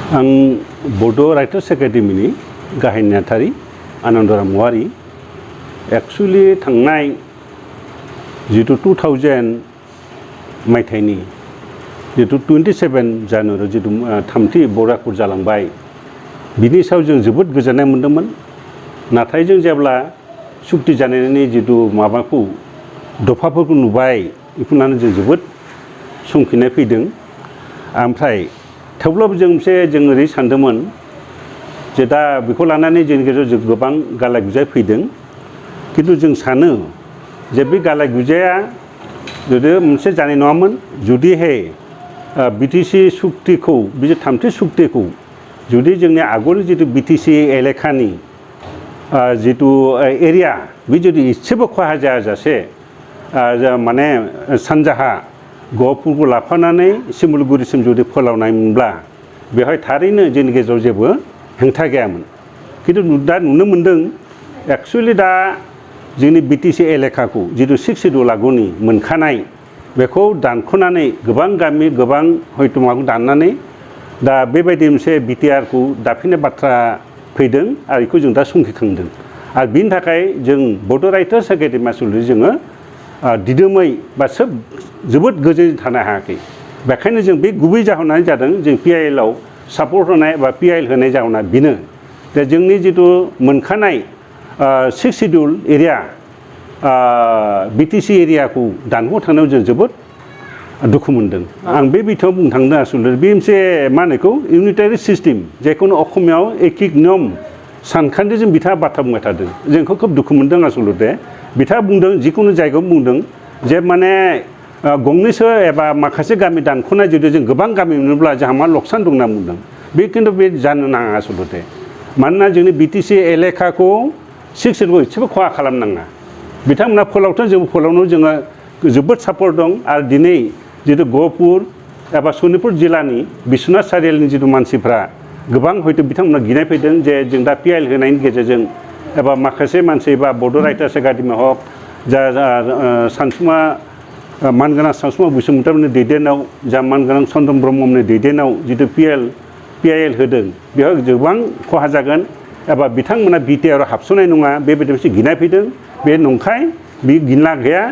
आं बड' राइटार्स एकाडेमिनि गाहाय नेहाथारि आनन्दराम औवारि एक्चुअली थांनाय जितु 2000 मायथाइनि जितु 27 जानुवारि जितु थामथि बर' आखर जालांबाय बिनि सायाव जों जोबोद गोजोननाय मोन्दोंमोन। नाथाय जों जेब्ला सुक्ति जानायनि जितु माबाखौ दफाफोरखौ नुबाय बेखौ लानानै जों जोबोद संखिनाय फैदों। ओमफ्राय थेवब्लाबो जों ओरै सानदोंमोन जे दा बेखौ लानानै जोंनि गेजेराव जों गोबां गालाय गुजाय फैदों। खिन्थु जों सानो जे बे गालाय गुजाया जुदि मोनसे जानाय नङामोन जुदिहाय बिटिसि सुक्तिखौ बे थामथि सुक्तिखौ जुदि जोंनि आगोलनि जितु बिटिसि एलेखानि जितु एरिया बे जुदि एसेबो खहा जायाजासे माने सानजाहा गहपुरखौ लाफानानै सिमुलुगुरिसिम जुदि फोलावनायमोनब्ला बेवहाय थारैनो जोंनि गेजेराव जेबो हेंथा गैयामोन। खिन्थु दा नुनो मोन्दों एक्चुअलि दा जोंनि बिटिसि एलेखाखौ जितु 6 सिडिउल आगुनि मोनखानाय बेखौ दानख'नानै गोबां गामि गोबां हयथ' माबाखौ दाननानै दा बेबायदि मोनसे बिटिआरखौ दाफिननाय बाथ्रा फैदों आरो बेखौ जों दा संखिखांदों। आरो बिनि थाखाय जों बड' राइटार्स एकाडेमि आसलथे जोङो दिदोमै बा जोबोद गोजोनै थानो हायाखै। बेखायनो जों बे गुबै जाहोनानो जादों जों पिआइएलआव सापर्ट होनाय बा पिआइएल होनाय जाहोना बेनो जे जोंनि जितु मोनखानाय 6 सिडिउल एरिया बिटिसि एरियाखौ दानख' थांनायाव जों जोबोद दुखु मोनदों। आं बे बिथिङाव बुंनो थांदों आसलथे बे मोनसे मा होनो बेखौ इउनिटारि सिस्टेम जायखौनो असमियाव एकिक नियम सानखान्थिजों बिथाङा बाथ्रा बुंबाय थादों। जोंखौ खोब दुखु मोनदों आसलथे बिथाङा बुंदों जिखुनु जायगायाव बुंदों जे माने गंनैसो एबा माखासे गामि दानख'नाय जुदि जों गोबां गामि मोनोब्ला जोंहा मा लकसान दं होनना बुंदों। बे खिन्थु बे जानो नाङा आसलथे। मानोना जोंनि बिटिसि एलेखाखौ 6 सिडिउलखौ एसेबो खहा खालामनाङा। बिथांमोना फोलावथों जों फोलावनो जोङो जोबोद सापर्ट दं। आरो दिनै जितु गहपुर एबा सनितपुर जिल्लानि बिश्वनाथ सारिआलिनि जितु मानसिफ्रा गोबां हयथ' बिथांमोना गिनाय फैदों जे जों दा पिआइएल होनायनि गेजेरजों एबा माखासे मानसि बा बड' राइटार्स एकाडेमि हक जा सानसुमा मानगोनां सानसुमा बसुमतारीनि दैदेननायाव जा मानगोनां चन्द्रन ब्रह्मनि दैदेननायाव जितु पिआइएल होदों बेयाव गोबां खहा जागोन एबा बिथांमोना बिटिआरआव हाबस'नाय नङा बेबायदि मोनसे गिनाय फैदों। बे नंखाय बे गिना गैया।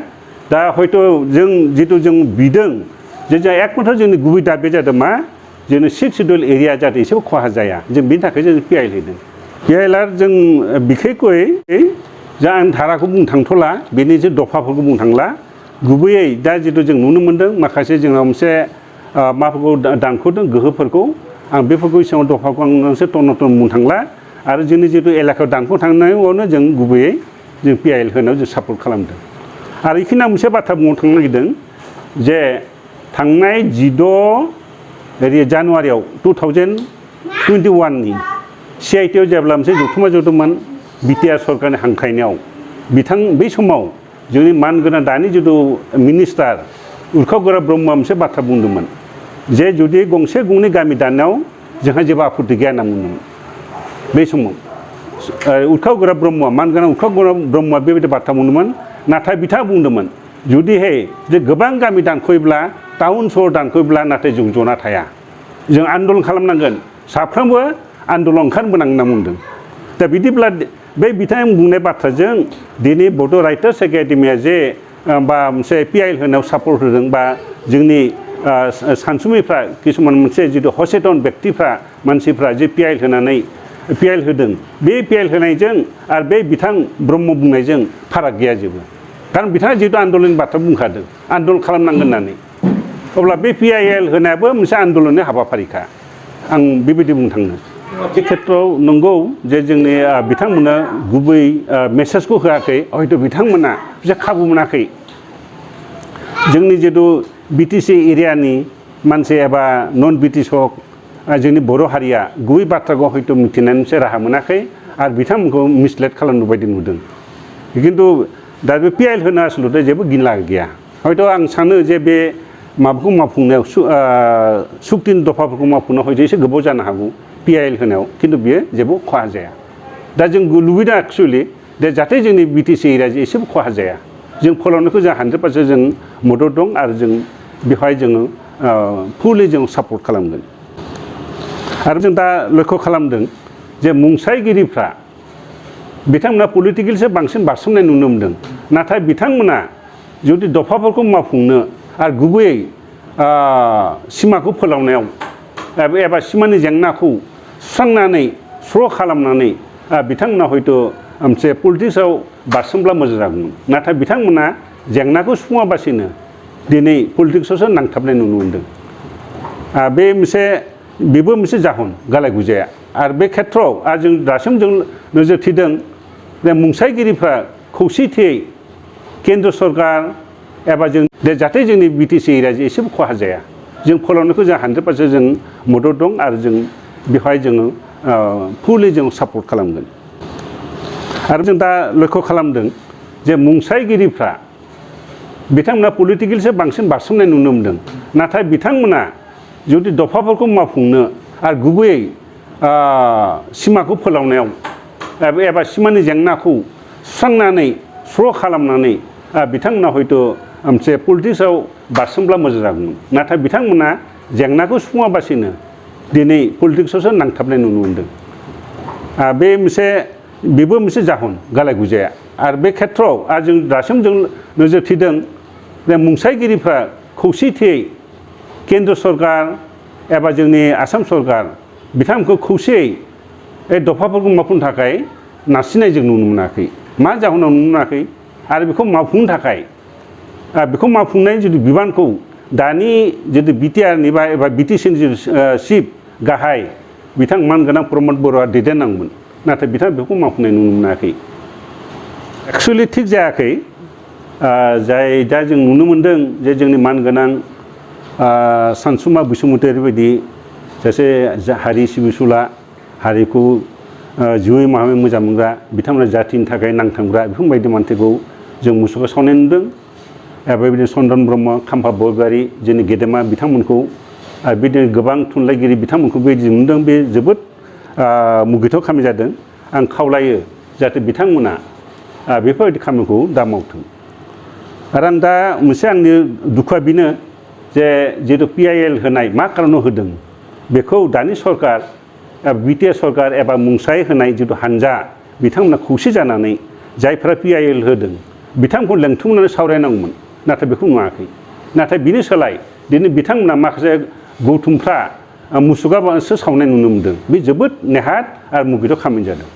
दा हयथ' जों जितु जों बिदों जे जों एकमात्र जोंनि गुबै दाबिया जादों मा जोंनि 6 सिडिउल एरिया जाहाथे एसेबो खहा जाया जों बिनि थाखाय जों पिआइएल होदों। पिआइएलआ जों बिखेखयै जा आं धाराखौ बुंनो थांथ'ला बेनि जे दफाफोरखौ बुंनो थांला गुबैयै दा जितु जों नुनो मोन्दों माखासे जोंनाव मोनसे माफोरखौ दानख'दों गोहोफोरखौ आं बेफोरखौ सिगाङाव दफाखौ आं मोनसे टन बुंनो थांला। आरो जोंनि जितु एलेकायाव दानख' थांनायावनो जों गुबैयै जों पिआइएल होनायाव जों सापर्ट खालामदों। आरो बेखिनि आं मोनसे बाथ्रा बुंनो थांनो नागिरदों जे थांनाय 16 जानुवारियाव 2021नि CITआव जेब्ला मोनसे जथुम्मा जदोंमोन बिटिआर सरकारनि हांख्रायनायाव बै समाव जोंनि मानगोनां दानि जितु मिनिस्टार उरखाव गोरा ब्रह्मआ मोनसे बाथ्रा बुंदोंमोन जे जुदि गंसे गंनै गामि दाननायाव जोंहा जेबो आपत्ति गैया होनना बुंदोंमोन। बै समाव उरखाव गोरा ब्रह्मआ मानगोनां उरखाव गोरा ब्रह्मआ बेबायदि बाथ्रा बुंदोंमोन। नाथाय बिथाङा बुंदोंमोन जुदिहाय जे गोबां गामि दानख'योब्ला टाउन सहर दानख'योब्ला नाथाय जों जना थाया जों आन्दलन खालामनांगोन साफ्रोमबो आन्दलन ओंखारबोनांगोन होनना बुंदों। दा बिदिब्ला बे बिथाङा बुंनाय बाथ्राजों दिनै बड' राइटार्स एकाडेमिया जे बा मोनसे पिआइएल होनायाव सापर्ट होदों बा जोंनि सानसुमैफ्रा किसुमान मोनसे जितु हसेतन बेक्तिफ्रा मानसिफ्रा जे पिआइएल होदों बे पिआइएल होनायजों आरो बे बिथां ब्रह्म बुंनायजों फाराग गैया जेबो। खारन बिथाङा जितु आन्दलननि बाथ्रा बुंखादों आन्दलन खालामनांगोन होननानै अब्ला बे पिआइएल होनायाबो मोनसे आन्दलननि हाबाफारिखा आं बेबायदि बुंनो थाङो। बे खेथ्रआव नंगौ जे जोंनि बिथांमोना गुबै मेसेजखौ होआखै हयथ' बिथांमोना बिसोर खाबु मोनाखै जोंनि जितु बिटिसि एरियानि मानसि एबा नन बिटिसि हक जोंनि बर' हारिया गुबै बाथ्राखौ हयथ' मिथिनायनि मोनसे राहा मोनाखै आरो बिथांमोनखौ मिसलेट खालामनो बायदि नुदों। खिन्थु दा बे पिआइएल होनो आसलथे जेबो गिनला गैया। हयथ' आं सानो जे बे माबाखौ मावफुंनायाव सुक्तिनि दफाफोरखौ मावफुंनायाव हयथ' एसे गोबाव जानो हागौ पिआइएल होनायाव खिन्थु बियो जेबो खहा जाया। दा जों लुबैदों एक्चुअलि दे जाहाथे जोंनि बिटिसि एरिया एसेबो खहा जाया जों फोलावनायखौ जों 100% जों मदद दं आरो जों बेवहाय जोङो फुलि जों सापर्ट खालामगोन। आरो जों दा लक्ष्य खालामदों जे मुंसायगिरिफ्रा बिथांमोना पलिटिकेलसो बांसिन बारसोमनाय नुनो मोनदों नाथाय बिथांमोना जुदि दफाफोरखौ मावफुंनो आरो गुबैयै सिमाखौ फोलावनायाव एबा सिमानि जेंनाखौ सुस्रांनानै स्र' खालामनानै बिथांमोना हयथ' मोनसे पलिटिक्सआव बारसोमब्ला मोजां जागौमोन नाथाय बिथांमोना जेंनाखौ सुफुङाबासिनो दिनै पलिटिक्सआवसो नांथाबनाय नुनो मोनदों बेबो मोनसे जाहोन गालाय गुजाया आरो बे खेथ्रआव आरो जों दासिम जों नोजोर थिदों जे मुंसायगिरिफ्रा खौसेथियै केन्द्र सरकार एबा जों जाहाथे जोंनि बिटिसि एरियाजों एसेबो खहा जाया जों फोलावनायखौ जों 100% जों मदद दं आरो जों बेवहाय जोङो फुलि जों सापर्ट खालामगोन आरो जों दा लक्ष्य खालामदों जे मुंसायगिरिफ्रा बिथांमोना पलिटिकेलसो बांसिन बारसोमनाय नुनो मोनदों नाथाय बिथांमोना जुदि दफाफोरखौ मावफुंनो आरो गुबैयै सिमाखौ फोलावनायाव एबा सिमानि जेंनाखौ सुस्रांनानै स्र' खालामनानै बिथांमोना हयथ' मोनसे पलिटिक्सआव बारसोमब्ला मोजां जागौमोन नाथाय बिथांमोना जेंनाखौ सुफुङाबासिनो दिनै पलिटिक्सआवसो नांथाबनाय नुनो मोनदों बेबो मोनसे जाहोन गालाय गुजाया आरो बे खेथ्रआव आरो जों दासिम जों नोजोर थिदों जे मुंसायगिरिफ्रा खौसेथियै केन्द्र सरकार एबा जोंनि आसाम सरकार बिथांमोनखौ खौसेयै दफाफोरखौ मावफुंनो थाखाय नारसिननाय जों नुनो मोनाखै मा जाहोनाव नुनो मोनाखै आरो बेखौ मावफुंनो थाखाय बेखौ मावफुंनायनि जुदि बिबानखौ दानि जुदि बिटिआरनि एबा बिटिसिनि जिथु चिफ गाहाय बिथां मानगोनां प्रमद बर'आ दैदेननांगौमोन नाथाय बिथाङा बेखौ मावफुंनाय नुनो मोनाखै एक्सुवेलि थिग जायाखै दा जों नुनो मोनदों जे जोंनि मानगोनां सानसुमा बसुमतारी बायदि सासे हारि सिबिसुला हारिखौ जिउयै माहामै मोजां मोनग्रा बिथांमोना जातिनि थाखाय नांथाबग्रा बेफोरबायदि मानसिखौ जों मुसुखा सावनाय नुदों बेबायदिनो चन्दन ब्रह्म खाम्फा बरग'यारि जोंनि गेदेमा बिथांमोनखौ आरो बिदिनो गोबां थुनलाइगिरि बिथांमोनखौ बेबायदि नुदों बे जोबोद मुगैथाव खामानि जादों आं खावलायो जाहाथे बिथांमोना बेफोरबायदि खामानिखौ दा मावथों आरो आं दा मोनसे आंनि दुखुआ बेनो जे जिहेतु PIL होनाय मा खारनाव होदों बेखौ दानि सरकार बिटिआर सरकार एबा मुंसाय होनाय जिथु हानजा बिथांमोना खौसे जानानै जायफ्रा PIL होदों बिथांमोनखौ लेंथुमनानै सावरायनांगौमोन नाथाय बेखौ नुवाखै नाथाय बिनि सोलाय दिनै बिथांमोना माखासे गौथुमफ्रा मुसुखासो सावनाय नुनो मोनदों बे जोबोद नेहाथ आरो मुगैथाव खामानि जादों